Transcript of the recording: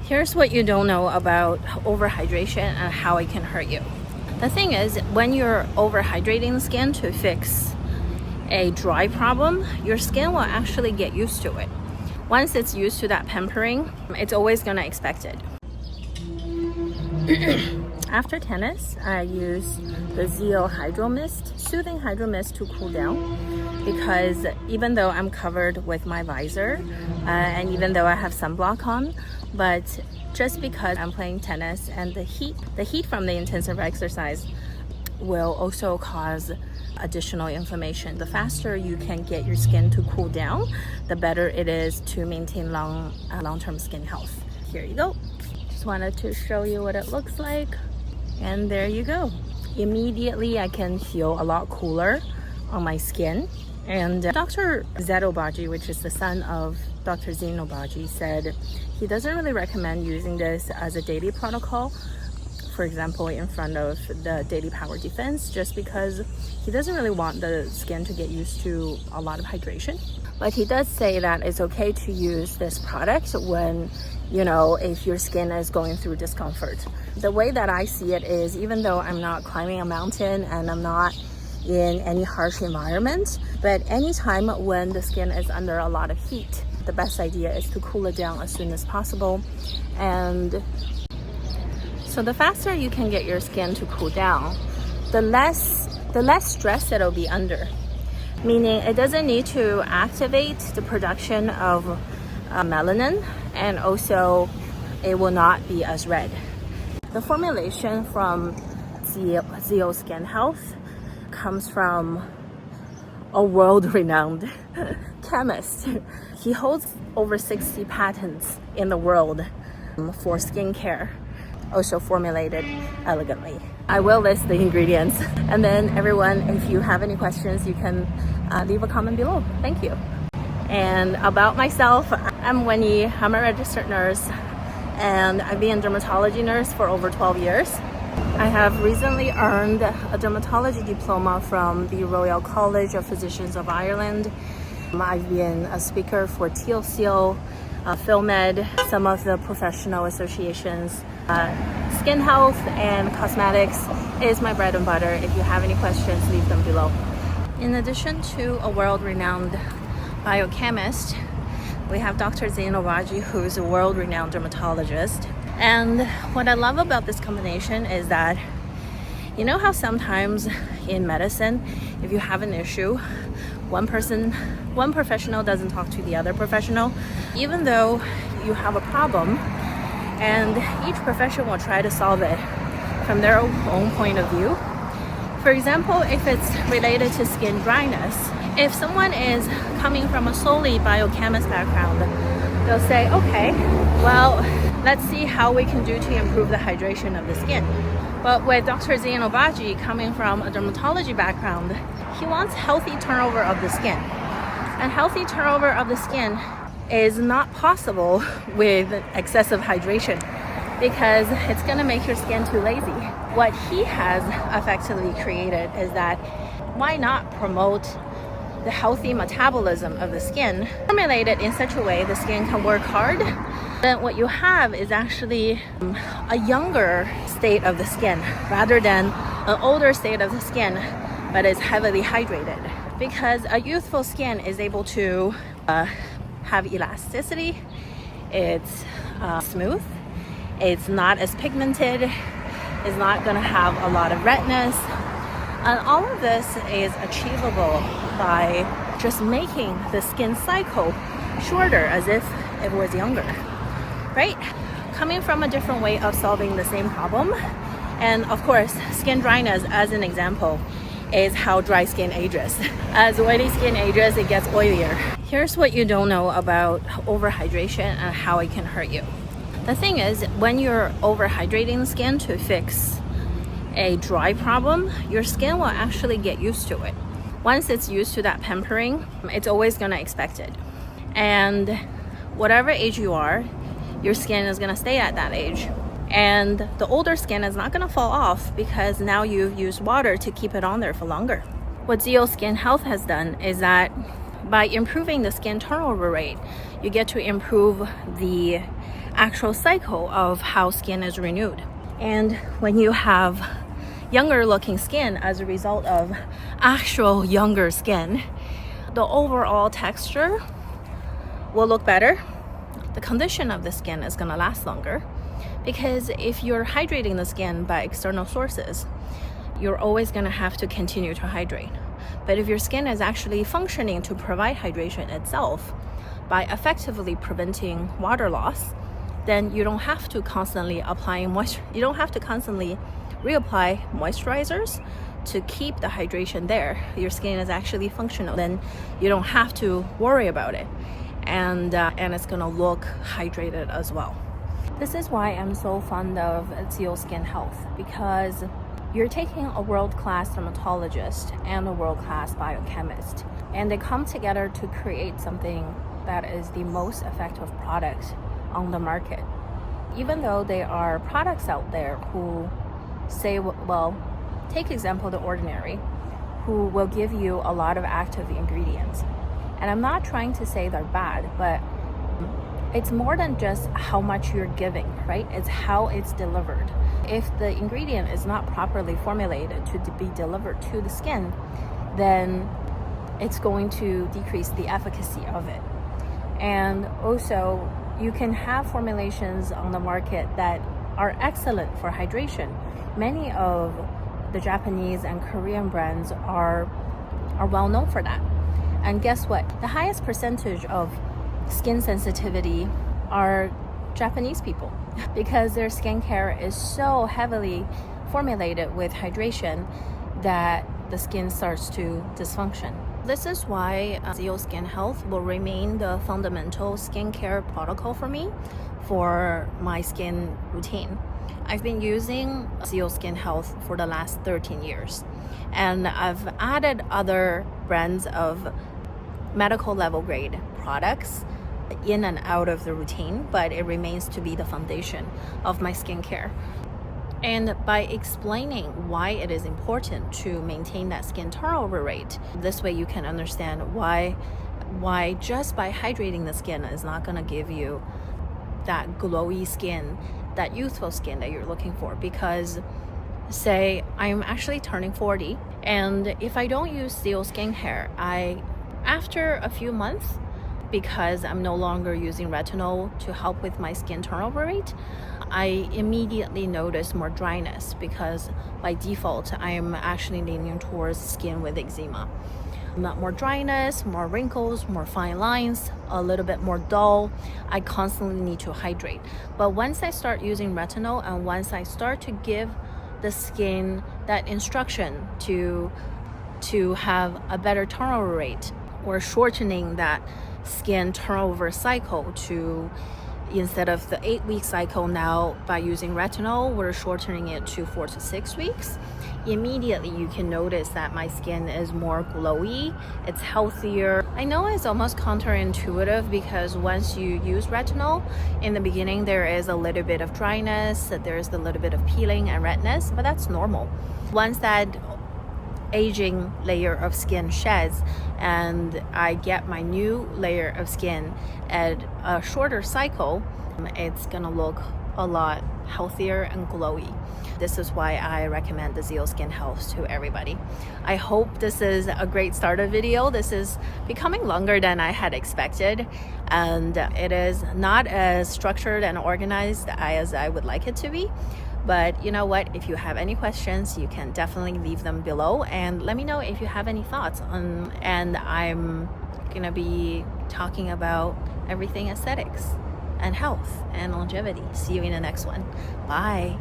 Here's what you don't know about overhydration and how it can hurt you. The thing is, when you're overhydrating the skin to fix a dry problem, your skin will actually get used to it. Once it's used to that pampering, it's always gonna expect it. After tennis, I use the Zein Hydro Mist, soothing hydro mist to cool down, because even though I'm covered with my visor and even though I have sunblock on, but just because I'm playing tennis and the heat from the intensive exercise will also cause additional inflammation. The faster you can get your skin to cool down, the better it is to maintain long-term skin health. Here you go. Just wanted to show you what it looks like. And there you go. Immediately I can feel a lot cooler on my skin. And Dr. Zein Obagi, which is the son of Dr. Zein Obagi, said he doesn't really recommend using this as a daily protocol, for example, in front of the daily power defense, just because he doesn't really want the skin to get used to a lot of hydration. But he does say that it's okay to use this product when, if your skin is going through discomfort. The way that I see it is, even though I'm not climbing a mountain and I'm not in any harsh environment, but anytime when the skin is under a lot of heat, the best idea is to cool it down as soon as possible. And so the faster you can get your skin to cool down, the less stress it'll be under. Meaning it doesn't need to activate the production of melanin, and also it will not be as red. The formulation from Zein Skin Health comes from a world-renowned chemist. He holds over 60 patents in the world for skincare, also formulated elegantly. I will list the ingredients, and then everyone, if you have any questions, you can leave a comment below. Thank you. And about myself, I'm Winnie. I'm a registered nurse, and I've been a dermatology nurse for over 12 years. I have recently earned a dermatology diploma from the Royal College of Physicians of Ireland. I've been a speaker for TLCO, PhilMed, some of the professional associations. Skin health and cosmetics is my bread and butter. If you have any questions, leave them below. In addition to a world-renowned biochemist, we have Dr. Zein Obagi, who is a world-renowned dermatologist. And what I love about this combination is that, how sometimes in medicine, if you have an issue, one professional doesn't talk to the other professional, even though you have a problem, and each profession will try to solve it from their own point of view. For example, if it's related to skin dryness, if someone is coming from a solely biochemist background, they'll say, okay, well, let's see how we can do to improve the hydration of the skin. But with Dr. Zein Obagi coming from a dermatology background, he wants healthy turnover of the skin. And healthy turnover of the skin is not possible with excessive hydration, because it's gonna make your skin too lazy. What he has effectively created is that why not promote the healthy metabolism of the skin, formulate it in such a way the skin can work hard. Then what you have is actually a younger state of the skin rather than an older state of the skin, but is heavily hydrated. Because a youthful skin is able to have elasticity, it's smooth, it's not as pigmented, it's not gonna have a lot of redness. And all of this is achievable by just making the skin cycle shorter, as if it was younger, right? Coming from a different way of solving the same problem. And of course, skin dryness, as an example, is how dry skin ages. As oily skin ages, it gets oilier. Here's what you don't know about overhydration and how it can hurt you. The thing is, when you're overhydrating the skin to fix a dry problem, your skin will actually get used to it. Once it's used to that pampering, it's always gonna expect it. And whatever age you are, your skin is gonna stay at that age. And the older skin is not gonna fall off because now you've used water to keep it on there for longer. What Zein Skin Health has done is that by improving the skin turnover rate, you get to improve the actual cycle of how skin is renewed. And when you have younger looking skin as a result of actual younger skin, the overall texture will look better. The condition of the skin is going to last longer, because if you're hydrating the skin by external sources, you're always going to have to continue to hydrate. But if your skin is actually functioning to provide hydration itself by effectively preventing water loss, then you don't have to constantly you don't have to constantly reapply moisturizers to keep the hydration there. Your skin is actually functional, then you don't have to worry about it, and it's gonna look hydrated as well. This is why I'm so fond of Zein Skin Health, because you're taking a world-class dermatologist and a world-class biochemist, and they come together to create something that is the most effective product on the market. Even though there are products out there who say, well, take example The Ordinary, who will give you a lot of active ingredients. And I'm not trying to say they're bad, but it's more than just how much you're giving, right? It's how it's delivered. If the ingredient is not properly formulated to be delivered to the skin, then it's going to decrease the efficacy of it. And also, you can have formulations on the market that are excellent for hydration. Many of the Japanese and Korean brands are well known for that. And guess what? The highest percentage of skin sensitivity are Japanese people, because their skincare is so heavily formulated with hydration that the skin starts to dysfunction. This is why Zein Skin Health will remain the fundamental skincare protocol for me for my skin routine. I've been using Zein Skin Health for the last 13 years, and I've added other brands of medical level grade products in and out of the routine, but it remains to be the foundation of my skincare. And by explaining why it is important to maintain that skin turnover rate, this way you can understand why just by hydrating the skin is not going to give you that glowy skin, that youthful skin that you're looking for. Because say I'm actually turning 40, and if I don't use Zein skincare, after a few months, because I'm no longer using retinol to help with my skin turnover rate, I immediately notice more dryness, because by default I'm actually leaning towards skin with eczema. More dryness, more wrinkles, more fine lines, a little bit more dull. I constantly need to hydrate. But once I start using retinol, and once I start to give the skin that instruction to have a better turnover rate, or shortening that skin turnover cycle to, instead of the 8-week cycle now, by using retinol, we're shortening it to 4 to 6 weeks. Immediately you can notice that my skin is more glowy, it's healthier. I know it's almost counterintuitive, because once you use retinol, in the beginning there is a little bit of dryness, there's a little bit of peeling and redness, but that's normal. Once that aging layer of skin sheds and I get my new layer of skin at a shorter cycle, it's gonna look a lot healthier and glowy. This is why I recommend the Zein Skin Health to everybody. I hope this is a great starter video. This is becoming longer than I had expected, and it is not as structured and organized as I would like it to be. But you know what, if you have any questions, you can definitely leave them below, and let me know if you have any thoughts on, and I'm gonna be talking about everything aesthetics and health and longevity. See you in the next one. Bye.